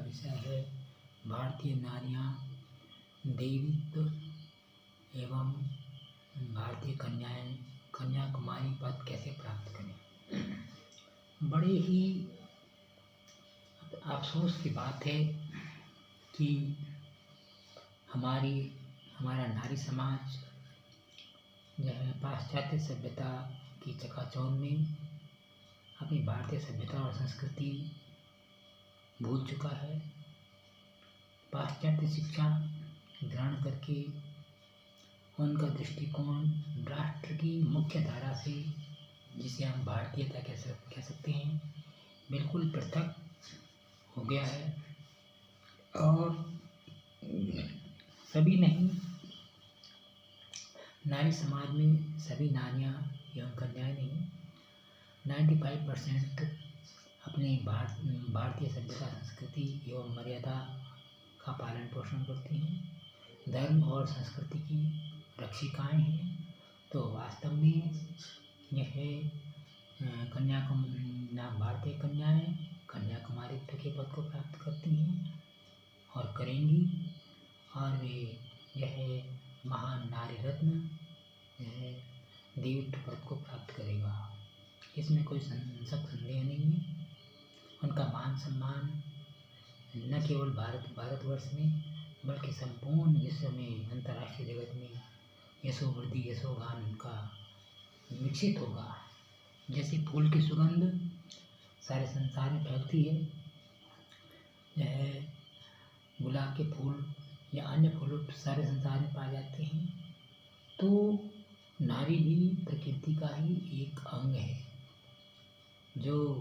विषय है भारतीय नारियाँ देवीत्व एवं भारतीय कन्याएं कन्याकुमारी पद कैसे प्राप्त करें। बड़े ही अफसोस की बात है कि हमारा नारी समाज जो है पाश्चात्य सभ्यता की चकाचौंध में अपनी भारतीय सभ्यता और संस्कृति भूल चुका है। पाश्चात्य शिक्षा ग्रहण करके उनका दृष्टिकोण राष्ट्र की मुख्य धारा से, जिसे हम भारतीयता कह सकते हैं, बिल्कुल पृथक हो गया है। और सभी नहीं, नारी समाज में सभी नारियां एवं कन्याएं नहीं, 95% अपने भारतीय सभ्यता संस्कृति एवं मर्यादा का पालन पोषण करती हैं, धर्म और संस्कृति की रक्षिकाएं हैं। तो वास्तव में यह भारतीय कन्याएं कन्याकुमारित्व के पद को प्राप्त करती हैं और करेंगी, और वे यह महान नारी रत्न देवीत्व पद को प्राप्त करेगा। इसमें कोई संदेह नहीं है। उनका मान सम्मान न केवल भारतवर्ष में बल्कि संपूर्ण विश्व में, अंतर्राष्ट्रीय जगत में यशोवृद्धि यशोगान उनका विकसित होगा। जैसे फूल की सुगंध सारे संसार में फैलती है, यह गुलाब के फूल या अन्य फूल सारे संसार में पाए जाते हैं, तो नारी भी प्रकृति का ही एक अंग है जो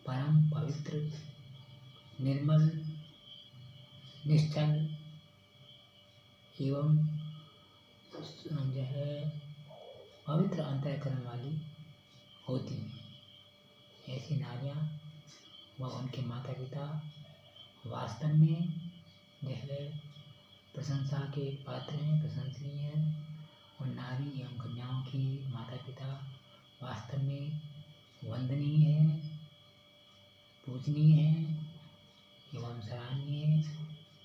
परम पवित्र, निर्मल, निश्चल एवं जो है पवित्र अंतःकरण वाली होती हैं। ऐसी नारियाँ व उनके माता पिता वास्तव में जो है प्रशंसा के पात्र हैं, प्रशंसनीय हैं। और नारी एवं कन्याओं की माता पिता वास्तव में वंदनीय है, पूजनीय है एवं सराहनीय है,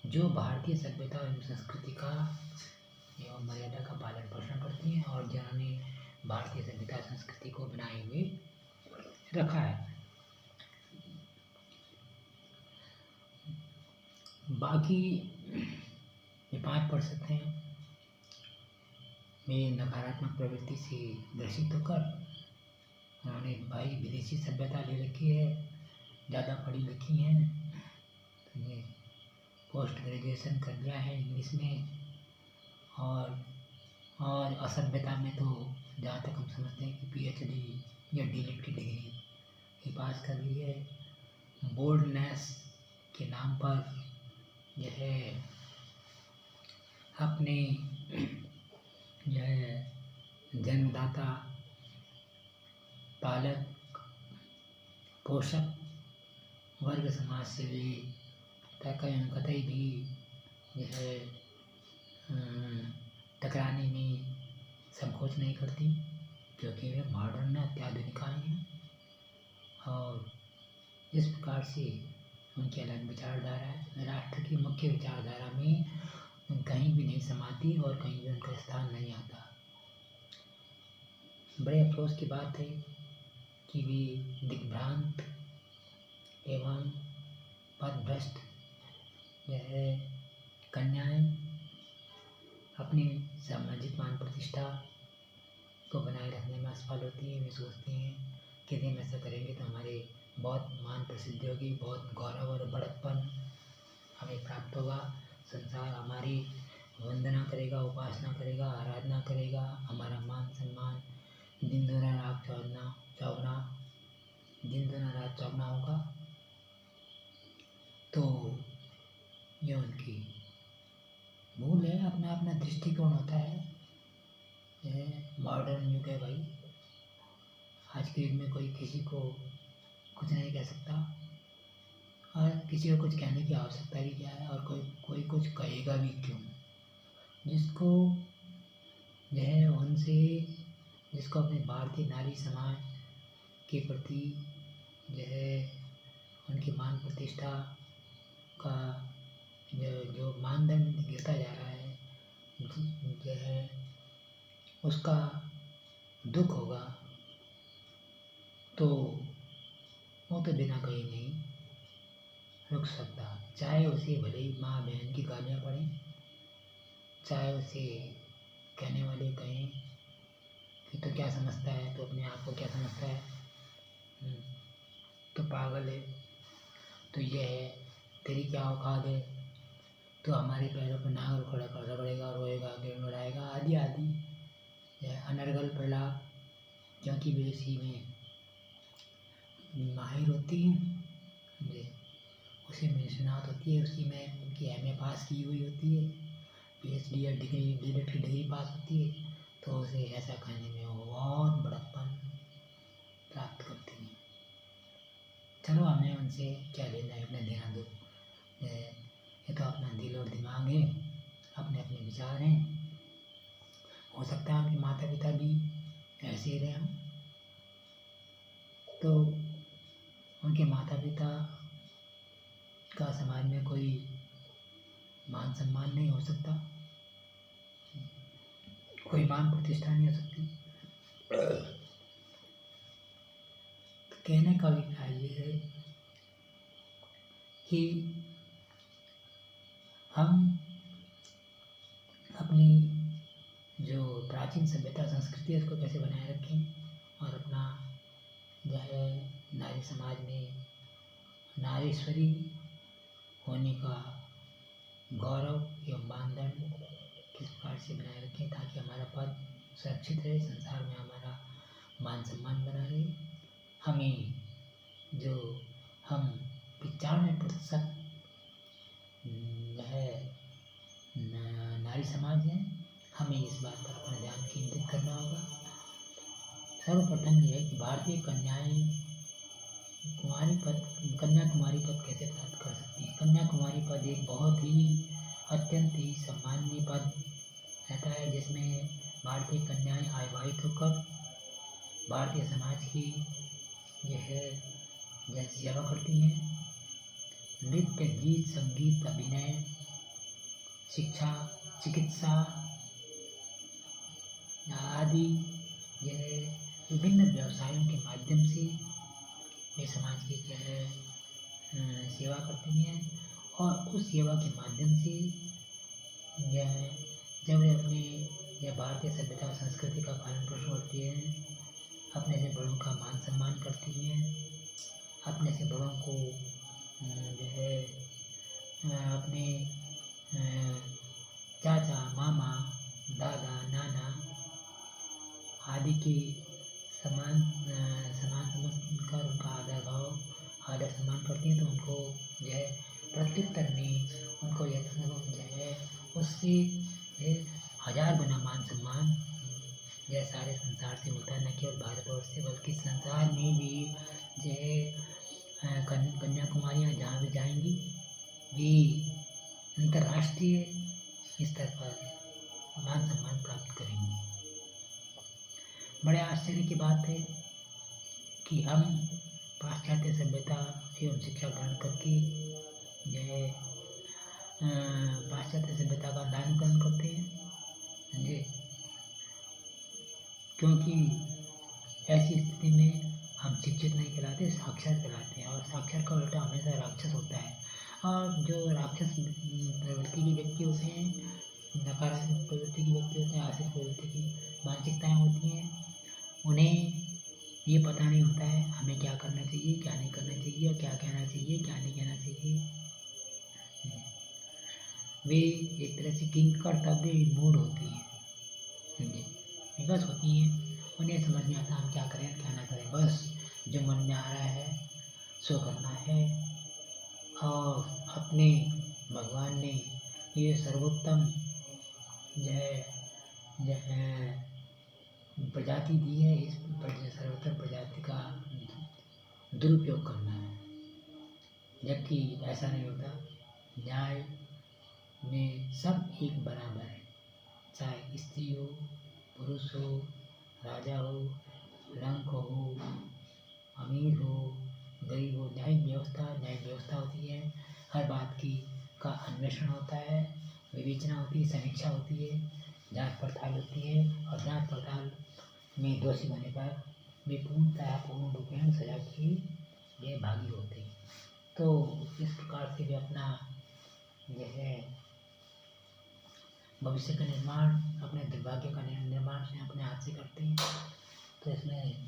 जो भारतीय सभ्यता एवं संस्कृति का एवं मर्यादा का पालन पोषण करती हैं और जिन्होंने भारतीय सभ्यता संस्कृति को बनाए हुए रखा है। बाकी ये 5% हैं, वे नकारात्मक प्रवृत्ति से ग्रसित होकर उन्होंने भाई विदेशी सभ्यता ले रखी है, ज़्यादा पढ़ी लिखी हैं, तो ये पोस्ट ग्रेजुएशन कर लिया है इंग्लिश में, और असभ्यता में तो जहाँ तक हम समझते हैं कि PhD या D.Litt की डिग्री ही पास कर ली है। बोल्डनेस के नाम पर यह अपने यह जन्मदाता, पालक, पोषक वर्ग समाज से भी कतई भी यह टकराने में संकोच नहीं करती, क्योंकि वे मॉडर्न अत्याधुनिकाएँ हैं और इस प्रकार से उनकी अलग विचारधारा है। राष्ट्र की मुख्य विचारधारा में कहीं भी नहीं समाती और कहीं भी उनका स्थान नहीं आता। बड़े अफसोस की बात है कि वे दिग्भ्रांत एवं पथभ्रष्ट यह कन्याएं अपनी सामाजिक मान प्रतिष्ठा को बनाए रखने में असफल होती हैं। वे सोचती हैं कि यदि हम ऐसा करेंगे तो हमारे बहुत मान प्रसिद्धि होगी, बहुत गौरव और बड़प्पन हमें प्राप्त होगा, संसार हमारी वंदना करेगा, उपासना करेगा, आराधना करेगा, हमारा मान सम्मान दिन दूना रात चौगुना होगा। तो ये उनकी भूल है, अपना अपना दृष्टिकोण होता है। यह मॉडर्न युग है भाई, आज के युग में कोई किसी को कुछ नहीं कह सकता और किसी को कुछ कहने की आवश्यकता भी क्या है, और कोई कुछ कहेगा भी क्यों। जिसको अपने भारतीय नारी समाज के प्रति जो है उनकी मान प्रतिष्ठा का जो मानदंड गिरता जा रहा है, जो है उसका दुख होगा तो वो तो बिना कहीं नहीं रुक सकता। चाहे उसे भले ही माँ बहन की गालियाँ पड़ें, चाहे उसे कहने वाले कहें कि तो क्या समझता है, तो अपने आप को क्या समझता है, तो पागल है, तो ये है, तेरी क्या औकात है, तो हमारे पैरों पर नांग खड़ा कर रगड़ेगा, रोएगा, गिड़गिड़ाएगा, आदि आदि। यह अनर्गल प्रलाप, क्योंकि वे इसी में माहिर होती हैं, उसी में निष्णात होती है, उसी में उनकी एमए पास की हुई होती है, पीएचडी या डिग्री डीएलएड की डिग्री पास होती है, तो उसे ऐसा कहने में वो बहुत बड़प्पन प्राप्त करती हैं। चलो हमें उनसे क्या लेना है, अपने देना दो। ये तो अपना दिल और दिमाग है, अपने अपने विचार हैं। हो सकता है उनके माता पिता भी ऐसे ही रहे हों, तो उनके माता पिता का समाज में कोई मान सम्मान नहीं हो सकता, कोई मान प्रतिष्ठा नहीं हो सकती। तो कहने का अभिप्राय ये है कि हम अपनी जो प्राचीन सभ्यता संस्कृति है उसको कैसे बनाए रखें और अपना जो है नारी समाज में नारीश्वरी होने का गौरव एवं मानदंड किस प्रकार से बनाए रखें ताकि हमारा पद सुरक्षित रहे, संसार में हमारा मान सम्मान बना रहे। हमें जो हम 95% है नारी समाज है, हमें इस बात पर अपना ध्यान केंद्रित करना होगा। सर्वप्रथम यह है कि भारतीय कन्याएं कन्याकुमारी पद कैसे प्राप्त कर सकती हैं। कन्याकुमारी पद एक बहुत ही अत्यंत ही सम्माननीय पद रहता है, जिसमें भारतीय कन्याएं आविर्भावित होकर भारतीय समाज की यह सेवा करती हैं। नृत्य, गीत, संगीत, अभिनय, शिक्षा, चिकित्सा आदि यह विभिन्न व्यवसायों के माध्यम से वे समाज की सेवा करती हैं और उस सेवा के माध्यम से यह जब वे अपने यह भारतीय सभ्यता और संस्कृति का पालन पोषण करती हैं, अपने से बड़ों का मान सम्मान करती हैं, अपने से बड़ों को जो है अपने चाचा, मामा, दादा, नाना आदि के समान समझकर उनका आदर सम्मान करती हैं, तो उनको जो है प्रत्युत्तर में उनको यह जो है उससे 1000 गुना मान सम्मान यह सारे संसार से मिलता है, न केवल भारतवर्ष से बल्कि संसार में भी जो है कन्याकुमारियाँ जहाँ भी जाएंगी वे अंतर्राष्ट्रीय स्तर पर मान सम्मान प्राप्त करेंगी। बड़े आश्चर्य की बात है कि हम पाश्चात्य सभ्यता एवं शिक्षा ग्रहण करके जो है पाश्चात्य सभ्यता का दानीकरण करते हैं, समझे, क्योंकि ऐसी स्थिति में हम शिक्षित नहीं कहलाते, साक्षर कहलाते हैं और साक्षर का उल्टा हमेशा राक्षस होता है। और जो राक्षस प्रवृत्ति के व्यक्ति होते हैं, नकारात्मक प्रवृत्ति के व्यक्ति होते हैं, आश्रित प्रवृत्ति की मानसिकताएँ होती हैं, उन्हें ये पता नहीं होता है हमें क्या करना चाहिए, क्या नहीं करना चाहिए, क्या कहना चाहिए, क्या नहीं कहना चाहिए। वे एक तरह से किंग कर्तव्य मूड होती हैं, समझे, विवश होती हैं, उन्हें समझ नहीं आता हम क्या करें क्या ना करें, बस जो मन में आ रहा है सो करना है। और अपने भगवान ने ये सर्वोत्तम जो है प्रजाति दी है, इस सर्वोत्तम प्रजाति का दुरुपयोग करना है, जबकि ऐसा नहीं होता। न्याय में सब एक बराबर है, चाहे स्त्री हो, पुरुष हो, राजा हो, रंग हो, अमीर हो, गरीब हो, न्याय व्यवस्था होती है, हर बात की का अन्वेषण होता है, विवेचना होती है, समीक्षा होती है, जांच पड़ताल होती है, और जांच पड़ताल में दोषी होने पर वे पूर्ण रूपेण सजा की ये भागी होते हैं। तो इस प्रकार से वे अपना जो है भविष्य का निर्माण, अपने दुर्भाग्य का निर्माण से अपने हाथ से करते हैं। तो इसमें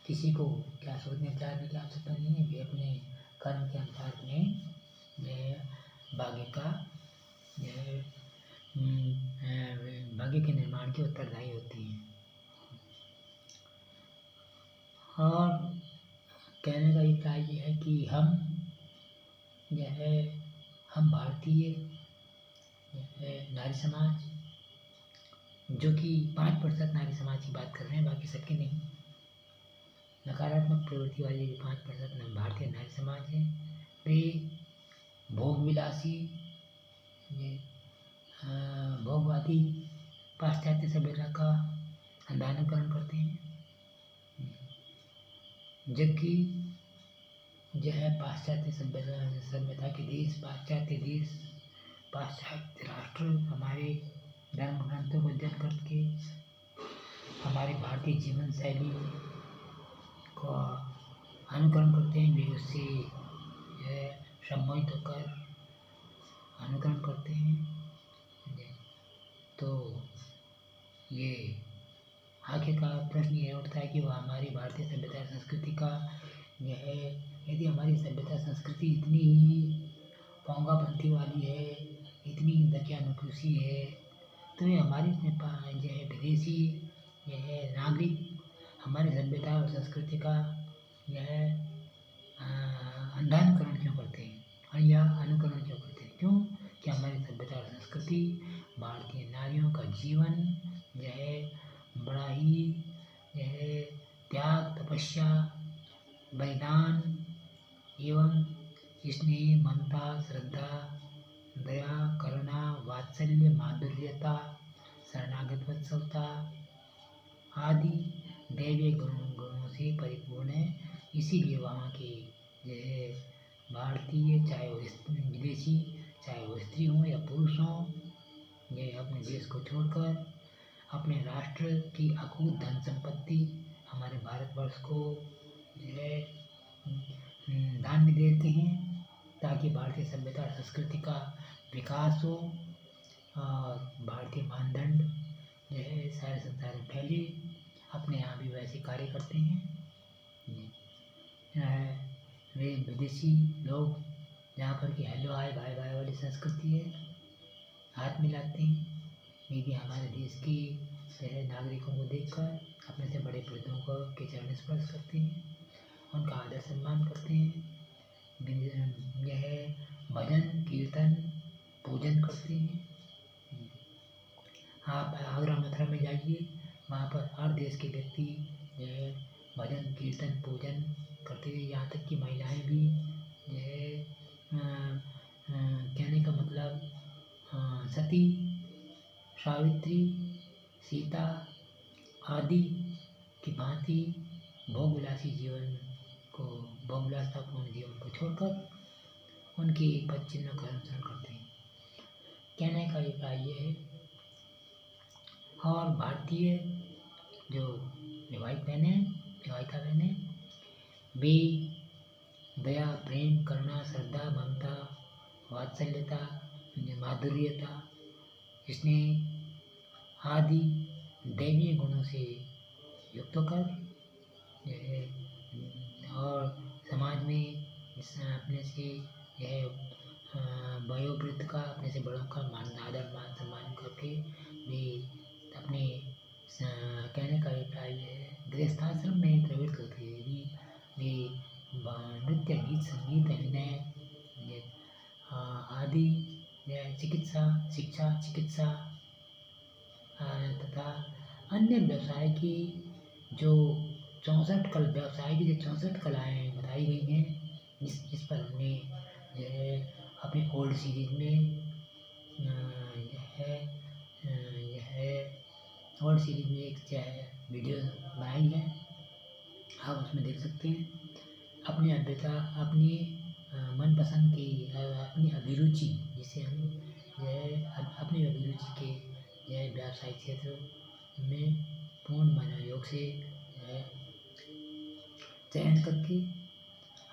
किसी को क्या सोचने विचारने की आवश्यकता नहीं है, वे अपने कर्म के अनुसार अपने भाग्य का भाग्य के निर्माण की उत्तरदायी होती है। और कहने का अभिप्राय ये है कि हम भारतीय नारी समाज, जो कि 5% नारी समाज की बात कर रहे हैं, बाकी सबकी नहीं, नकारात्मक प्रवृत्ति वाले जो 5% भारतीय नारी समाज है, वे भोग विलासी, भोगवादी पाश्चात्य सभ्यता का अंधानुकरण करते हैं। जबकि जो है पाश्चात्य सभ्यता के देश, पाश्चात्य देश, पाश्चात्य राष्ट्र हमारे धर्म ग्रंथों को अध्ययन करके हमारे भारतीय जीवन शैली का अनुकरण करते हैं, वे उससे सम्मोहित होकर अनुकरण करते हैं। तो ये आखिरकार प्रश्न ये उठता है कि वह हमारी भारतीय सभ्यता संस्कृति का यदि हमारी सभ्यता संस्कृति इतनी ही पोंगापंथी वाली है, इतनी दकियानुसी है, तो ये हमारी जो है विदेशी नागरिक हमारी सभ्यता और संस्कृति का अंधानुकरण क्यों करते हैं या अनुकरण क्यों करते हैं? क्यों कि हमारी सभ्यता और संस्कृति भारतीय नारियों का जीवन बड़ा ही त्याग, तपस्या, बलिदान एवं स्नेह, ममता, श्रद्धा, दया, करुणा, वात्सल्य, माधुर्यता, शरणागत वत्सलता आदि दैवीय गुणों से परिपूर्ण है। इसीलिए वहाँ के भारतीय, चाहे वो विदेशी, चाहे वो स्त्री हों या पुरुष हों, ये अपने देश को छोड़कर अपने राष्ट्र की अकूत धन संपत्ति हमारे भारतवर्ष को दान में देते हैं, ताकि भारतीय सभ्यता और संस्कृति का विकास हो और भारतीय मानदंड सारे संसार में फैले। अपने यहाँ भी वैसे कार्य करते हैं। वे विदेशी लोग जहाँ पर कि हेलो हाय भाई भाई वाली संस्कृति है, हाथ मिलाते हैं, वे भी हमारे देश की नागरिकों को देखकर अपने से बड़े बुजुर्गों को के चरण स्पर्श करते हैं, उनका आदर सम्मान करते हैं, भजन कीर्तन पूजन करते हैं। आप आगरा मथुरा में जाइए, वहाँ पर हर देश के व्यक्ति भजन कीर्तन पूजन करते हैं। यहाँ तक कि महिलाएं भी कहने का मतलब सती, सावित्री, सीता आदि की भांति भोगविलासी भोगविलासतापूर्ण जीवन को छोड़कर उनके पद चिन्हों का अनुसरण करते हैं। कहने का अभिप्राय ये है। और भारतीय जो विवाहिता बहनें वे दया, प्रेम, करुणा, श्रद्धा, ममता, वात्सल्यता, माधुर्यता, स्नेह आदि दैवीय गुणों से युक्त होकर और समाज में अपने से वयोवृद्ध का, अपने से बड़ों का आदर मान सम्मान करके वे अपने कहने का अभिप्राय है गृहस्थाश्रम में प्रवृत्त होते हैं। वे नृत्य, गीत, संगीत, अभिनय आदि चिकित्सा, शिक्षा, चिकित्सा तथा अन्य व्यवसाय की जो 64 कलाएँ बताई गई हैं, जिस पर हमने अपने ओल्ड सीरीज में ओल्ड सीरीज में एक वीडियो बनाई है, आप उसमें देख सकते हैं। अपनी मनपसंद की अपनी अभिरुचि, जिसे हम जो है अपनी अभिरुचि के जो है व्यावसायिक क्षेत्र में पूर्ण मनोयोग से जो है चयन करके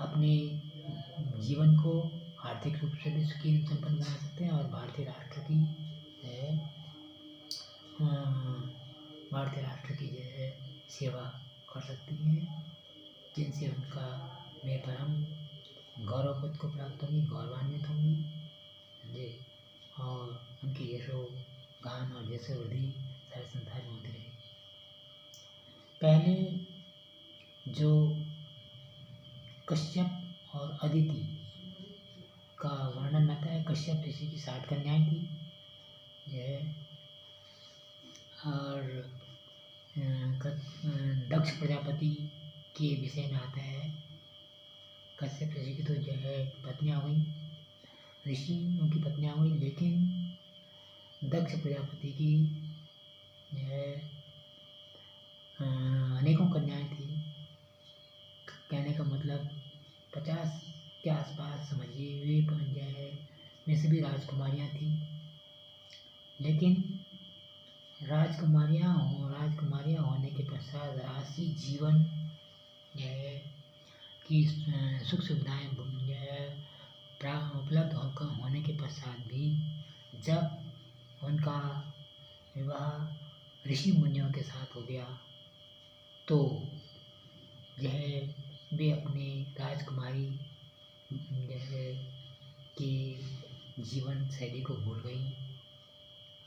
अपने जीवन को आर्थिक रूप से भी सुखी एवं संपन्न बना सकते हैं और भारतीय राष्ट्र की जो है सेवा कर सकती हैं, जिनसे उनका वे परम गौरव खुद को प्राप्त होगी, गौरवान्वित होंगी जी, और उनकी यशो गान और यशो वृद्धि सारे संसार में होती रहेगी। पहले जो कश्यप और अदिति का वर्णन आता है, कश्यप ऋषि की 60 कन्याएं थी यह, और दक्ष प्रजापति के विषय में आता है। कश्यप ऋषि की तो जो है पत्नियां हुई, ऋषियों की पत्नियां हुई, लेकिन दक्ष प्रजापति की जो है अनेकों कन्याएं थी। कहने का मतलब 50 के आसपास समझिए वे जो है वे सभी राजकुमारियां थी, लेकिन राजकुमारियां होने के पश्चात राशि जीवन की सुख सुविधाएं उपलब्ध होने के पश्चात भी जब उनका विवाह ऋषि मुनियों के साथ हो गया तो यह वे अपने राजकुमारी जैसे कि जीवन शैली को भूल गई,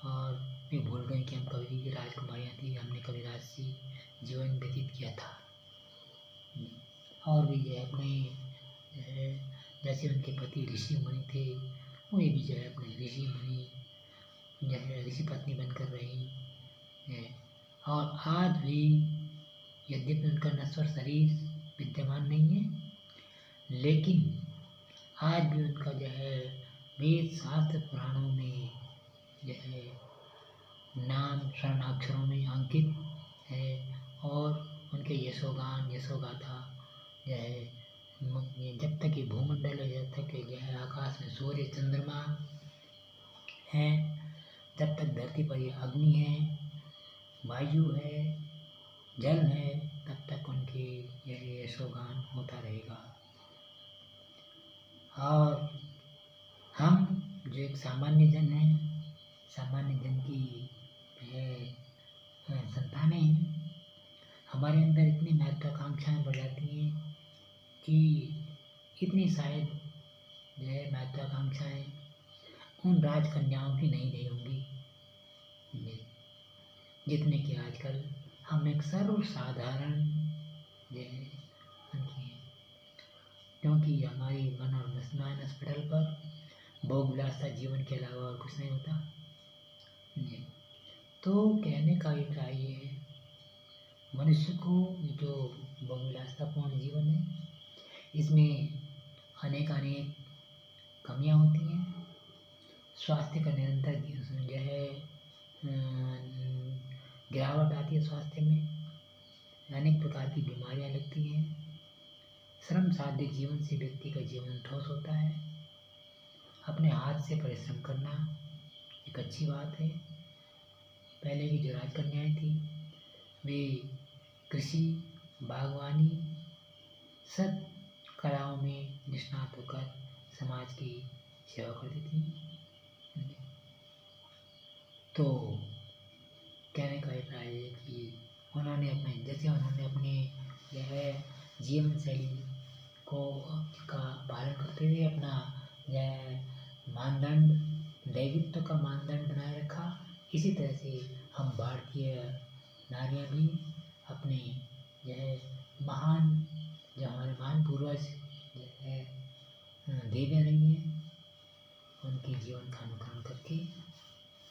और वे भूल गई कि हम कभी राजकुमारियाँ थी, हमने कभी राजसी जीवन व्यतीत किया था, और भी जो है अपने जैसे उनके पति ऋषि मुनि थे, वे भी जो है अपने ऋषि मुनि जैसे ऋषि पत्नी बनकर रही है। और आज भी यद्यपि उनका नश्वर शरीर विद्यमान नहीं है, लेकिन आज भी उनका जो है वेद शास्त्र पुराणों में जो है नाम स्वर्णाक्षरों में अंकित है, और उनके यशोगान यशोगाथा जो है जब तक ये भूमंडल है, जब तक जो है आकाश में सूर्य चंद्रमा है, जब तक धरती पर ये अग्नि है, वायु है, जल है, तब तक उनकी यह यशोगान होता रहेगा। और हम जो एक सामान्य जन हैं, सामान्य जन की संतानें हैं, हमारे अंदर इतनी महत्वाकांक्षाएं बढ़ जाती हैं कि इतनी शायद जो है महत्वाकांक्षाएं उन राजकन्याओं की नहीं रही होंगी जितने कि आजकल हम एक सर्वसाधारण जो है उनकी है, क्योंकि हमारी मन और मानस पटल पर भोगविलासा जीवन के अलावा और कुछ नहीं होता। तो कहने का अभिप्राय ये है, मनुष्य को जो भोगविलासापूर्ण जीवन है इसमें अनेक कमियां होती हैं, स्वास्थ्य का निरंतर जो है गिरावट आती है, स्वास्थ्य में अनेक प्रकार की बीमारियां लगती हैं, श्रम साध्य जीवन से व्यक्ति का जीवन ठोस होता है। अपने हाथ से परिश्रम करना एक अच्छी बात है। पहले की जो राजकन्याएं थी वे कृषि, बागवानी, सब कलाओं में निष्णात होकर समाज की सेवा करती थी। तो कहने का अभिप्राय है कि उन्होंने अपने यह जीवन शैली को का पालन करते हुए अपना यह मानदंड, दैवित्व का मानदंड बनाए रखा। इसी तरह से हम भारतीय नारियां भी अपने यह महान जो हमारे महान पूर्वज देवियाँ रही हैं, उनके जीवन का अनुकरण करके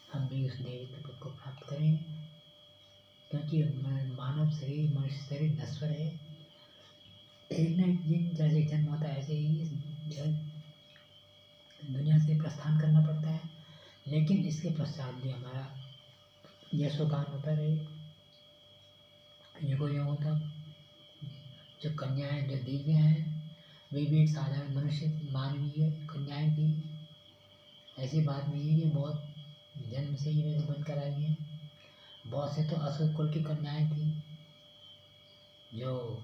हम भी उस दैवित्व पद को प्राप्त करें, क्योंकि मानव शरीर, मनुष्य शरीर नश्वर है। एक न एक दिन जैसे जन्म होता है ऐसे ही दुनिया से प्रस्थान करना पड़ता है, लेकिन इसके पश्चात भी हमारा यशोगान होता रहे युगों युगों तक। जो कन्याएं, जो देवियाँ हैं, वे भी एक साधारण मनुष्य मानवीय कन्याएं थी। ऐसी बात नहीं है कि बहुत जन्म से ही वैसे बनकर आई हैं। बहुत से तो असुर कुल की कन्याएं थी जो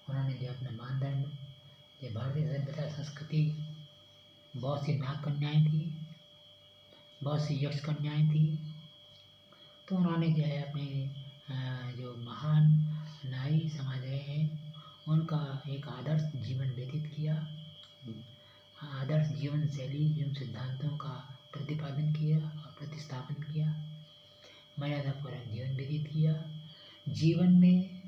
उन्होंने जो अपने मानदंड, जो भारतीय सभ्यता संस्कृति, बहुत सी नाग कन्याएं थी, बहुत सी यक्ष कन्याएं थी। तो उन्होंने जो है अपने जो महान नारी समाज रहे हैं उनका एक आदर्श जीवन व्यतीत किया, आदर्श जीवन शैली एवं सिद्धांतों का प्रतिपादन किया और प्रतिस्थापन किया, मर्यादापूर्वक जीवन व्यतीत किया। जीवन में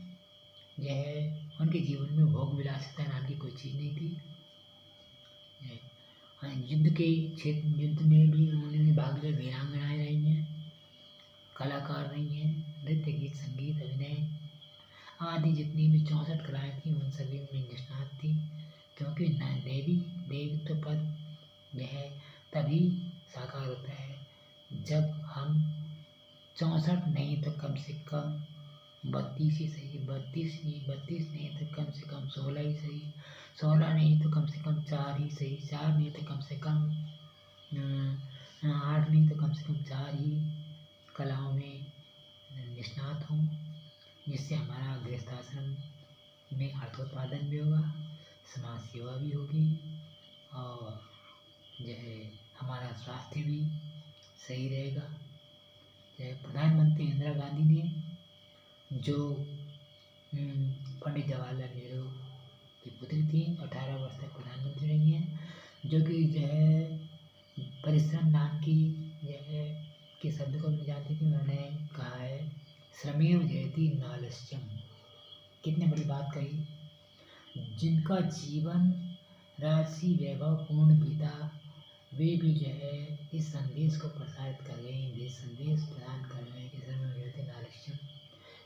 जो है उनके जीवन में भोग विलासिता नाम की कोई चीज़ नहीं थी। युद्ध के क्षेत्र, युद्ध में भी उन्होंने भाग लिया, वीरांगनाएं रही हैं, कलाकार रही हैं, नृत्य, गीत, संगीत, अभिनय आदि जितनी भी 64 कलाएँ थीं उन सभी में निष्णात थी। क्योंकि देवित्व पद यह तभी साकार होता है जब हम 64 नहीं तो कम से कम 32 ही सही, 32 नहीं तो कम से कम 16 ही सही, 16 नहीं तो कम से कम 4 ही सही, 4 नहीं तो कम से कम 8 नहीं तो कम से कम 4 ही कलाओं में निष्णात हों, जिससे हमारा गृहस्थाश्रम में अर्थोत्पादन भी होगा, समाज सेवा भी होगी और जो है हमारा स्वास्थ्य भी सही रहेगा। प्रधानमंत्री इंदिरा गांधी ने जो पंडित जवाहरलाल नेहरू की पुत्री थी, 18 वर्ष तक प्रधानमंत्री रही हैं, जो कि जो है परिश्रम नाम की जो है के शब्द को जानती थी। उन्होंने कहा है श्रमेव जयति नालस्यम, कितने बड़ी बात कही। जिनका जीवन राशि वैभव पूर्ण बीता वे भी जो है इस संदेश को प्रसारित कर रहे हैं, ये संदेश प्रदान कर रहे हैं कि श्रमेव जयति नालस्यम।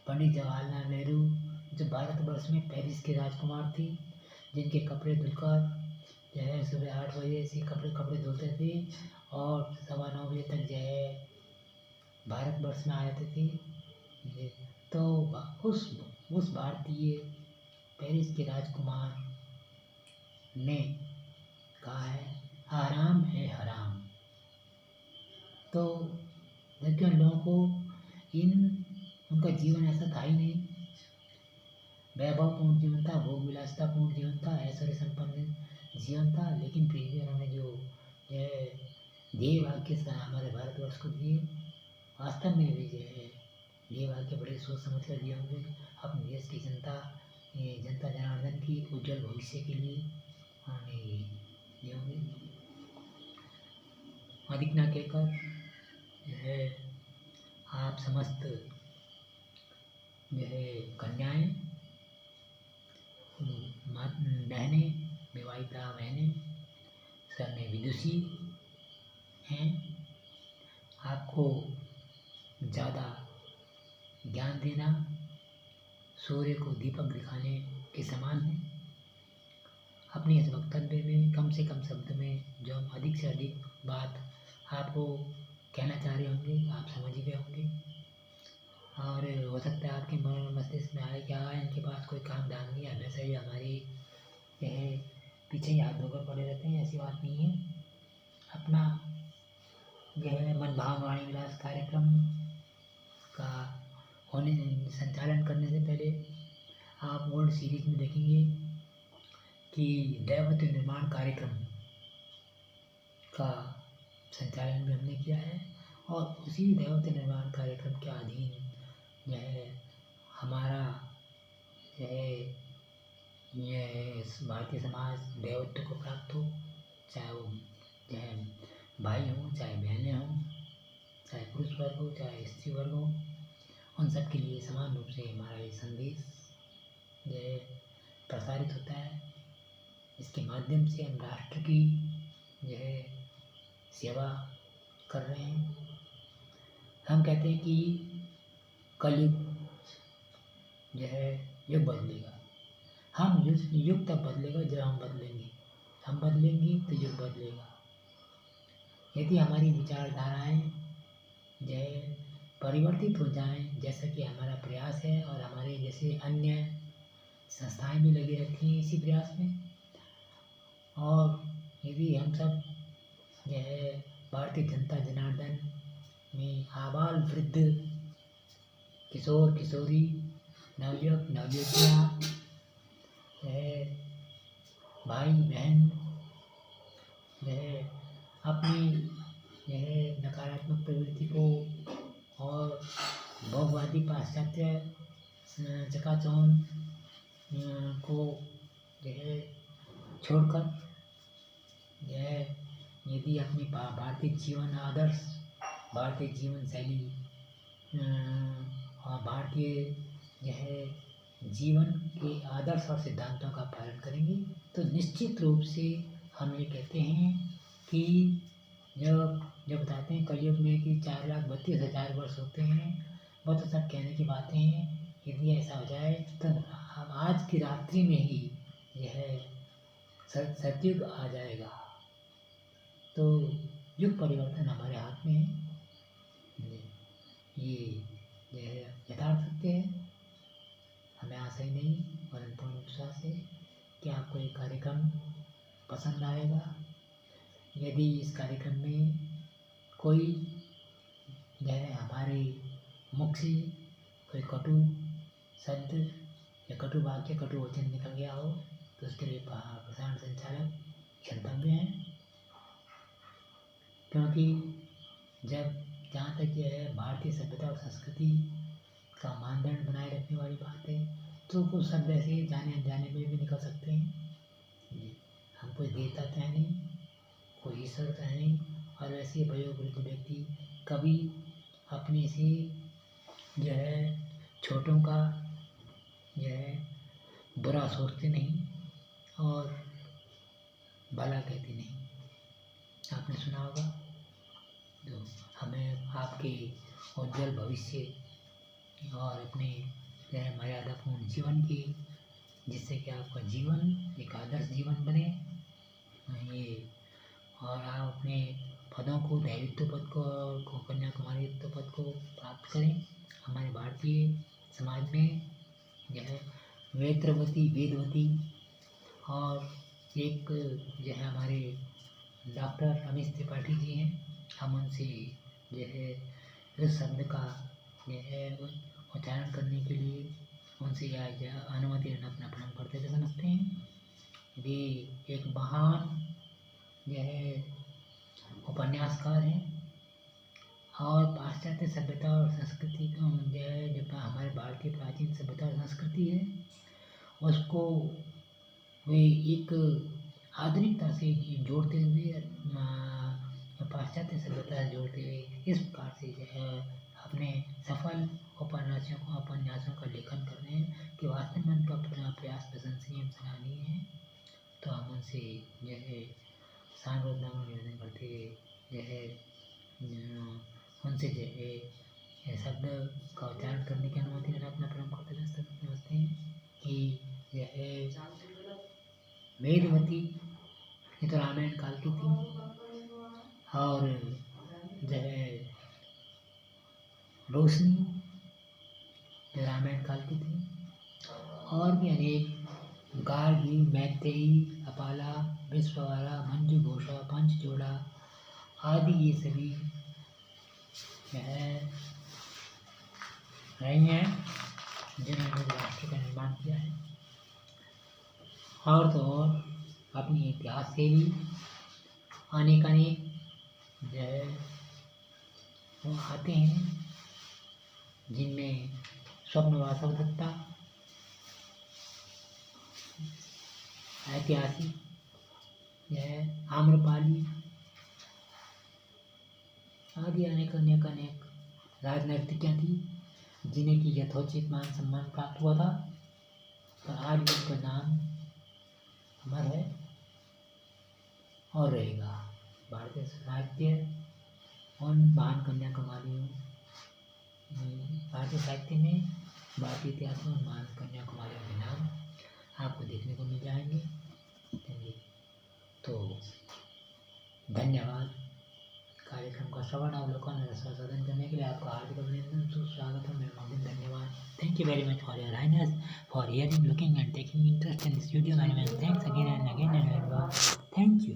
पंडित जवाहरलाल नेहरू जो भारतवर्ष में पेरिस की राजकुमार थी, जिनके कपड़े धुलकर जो है सुबह 8 बजे से कपड़े धुलते थे और 9:15 बजे तक जो है भारतवर्ष में आ जाते थे। तो उस भारतीय पेरिस के राजकुमार ने कहा है आराम है हराम। तो जबकि उन लोगों को उनका जीवन ऐसा था ही नहीं, वैभवपूर्ण जीवन था, भोग विलासितापूर्ण जीवन था, ऐश्वर्य संपन्न जीवन था, लेकिन फिर भी उन्होंने जो ध्येय वाक्य हमारे भारतवर्ष को दिए, वास्तव में भी जो है ध्येय वाक्य बड़े सोच समझ कर दिए होंगे अपने देश की जनता जनार्दन की उज्जवल भविष्य के लिए उन्होंने दिए होंगे। अधिक ना कहकर जो है आप समस्त जो है कन्याएं, बहनें, विवाहिता बहनें सब में विदुषी हैं, आपको ज़्यादा ज्ञान देना सूर्य को दीपक दिखाने के समान है। अपने इस वक्तव्य में कम से कम शब्द में जो हम अधिक से अधिक बात आपको कहना चाह रहे होंगे आप समझ गए होंगे, और हो सकता है आपके मन मस्तिष्क में आए क्या इनके पास कोई काम धाम नहीं है, हमेशा ही हमारी यह पीछे ही हाथ धोकर पड़े रहते हैं। ऐसी बात नहीं है। अपना यह मन भाव वाणी विलास कार्यक्रम का संचालन करने से पहले आप ओल्ड सीरीज में देखेंगे कि दैवत्व निर्माण कार्यक्रम का संचालन भी हमने किया है, और उसी दैवत्व निर्माण कार्यक्रम के अधीन जो है हमारा यह भारतीय समाज दैवत्व को प्राप्त हो, चाहे वो जो है भाई हों, चाहे बहनें हों, चाहे पुरुष वर्ग हो, चाहे स्त्री वर्ग हो, उन सब के लिए समान रूप से हमारा ये संदेश जो है प्रसारित होता है। इसके माध्यम से हम राष्ट्र की जो है सेवा कर रहे हैं। हम कहते हैं कि कलयुग जो है युग बदलेगा, हम युग तब बदलेगा जब हम बदलेंगे, हम बदलेंगे तो युग बदलेगा। यदि हमारी विचारधाराएं जो है परिवर्तित हो जाएं, जैसा कि हमारा प्रयास है, और हमारे जैसे अन्य संस्थाएं भी लगी रहती हैं इसी प्रयास में। और यदि हम सब जो है भारतीय जनता जनार्दन में आबाल वृद्ध, किशोर किशोरी, नवयुवक नवयुवतियाँ, भाई बहन अपनी नकारात्मक प्रवृत्ति को और भोगवादी पाश्चात्य चकाचौंध को छोड़कर यदि अपनी भारतीय जीवन आदर्श, भारतीय जीवन शैली और भारतीय जीवन के आदर्श और सिद्धांतों का पालन करेंगे तो निश्चित रूप से हम ये कहते हैं कि जब बताते हैं कलयुग में कि 4,32,000 वर्ष होते हैं, वो तो सब कहने की बातें हैं। यदि ऐसा हो जाए तो हम आज की रात्रि में ही यह सतयुग आ जाएगा। तो युग परिवर्तन हमारे हाथ में है, ये यथार्थ सत्य है। हमें आशा ही नहीं और पूर्ण विश्वास है कि आपको ये कार्यक्रम पसंद आएगा। यदि इस कार्यक्रम में कोई हमारे मुख से कोई कटु शब्द या कटु वाक्य, कटु वचन निकल गया हो तो उसके लिए प्रसारण संचालक क्षंतव्य हैं, क्योंकि जहाँ तक यह है भारतीय सभ्यता और संस्कृति का मानदंड बनाए रखने वाली बात है, तो कुछ शब्द ऐसे जाने अनजाने में भी निकल सकते हैं। हम कोई देवता तो है नहीं, कोई ईश्वर तो है नहीं, और वैसे वयोवृद्ध व्यक्ति कभी अपने से छोटों का बुरा सोचते नहीं और भला कहते नहीं। आपने सुना होगा, तो हमें आपके उज्जवल भविष्य और अपने मर्यादापूर्ण जीवन की, जिससे कि आपका जीवन एक आदर्श जीवन बने, ये और आप अपने पदों को, दैवित्व पद को, कन्याकुमारीत्व पद को प्राप्त करें। हमारे भारतीय समाज में वेदवती और एक हमारे डॉक्टर रमेश त्रिपाठी जी हैं, हम उनसे इस शब्द का उच्चारण करने के लिए उनसे अनुमति लेना अपना प्रणाम कर्तव्य समझते हैं। वे एक महान उपन्यासकार हैं और पाश्चात्य सभ्यता और संस्कृति का जो हमारे भारतीय प्राचीन सभ्यता और संस्कृति है उसको वे एक आधुनिकता से जोड़ते हुए, पाश्चात्य सभ्यता से जोड़ते हुए इस प्रकार से अपने सफल उपन्यासों का लेखन कर रहे हैं कि वास्तव में उनका प्रयास प्रशंसनीय सराहनीय है। तो हम उनसे सानुरोध निवेदन करते हुए उनसे शब्द का उच्चारण करने की अनुमति लेना अपना परम कर्तव्य समझते हैं कि वेदवती ये तो रामायण काल की थी और रोशनी जो रामायण काल की थी, और भी अनेक गार्गी, मैत्रेयी, अपाला, विश्ववाला, मंजू घोषा, पंचजोड़ा आदि ये सभी रही हैं जिन्होंने राष्ट्र का निर्माण किया है। और तो और अपने इतिहास से भी अनेक वो आते हैं जिनमें स्वप्नवासव दत्ता, ऐतिहासिक आम्रपाली आदि अनेक राजनैतिज्ञ थी जिन्हें की यथोचित मान सम्मान प्राप्त हुआ था, पर आज उनका नाम अमर है और रहेगा। भारतीय साहित्य उन महान कन्याकुमारियों, भारतीय साहित्य में, भारतीय इतिहास में महान कन्याकुमारियों के नाम आपको देखने को मिल जाएंगे। तो धन्यवाद कार्यक्रम का श्रवण अवलोकन संशोधन करने के लिए आपका हार्दिक अभिनंदन, सुस्वागत है, मेहमान, धन्यवाद। Thank you very much for your highness, for hearing, looking and taking interest in this video animation. Thanks again and again and thank you.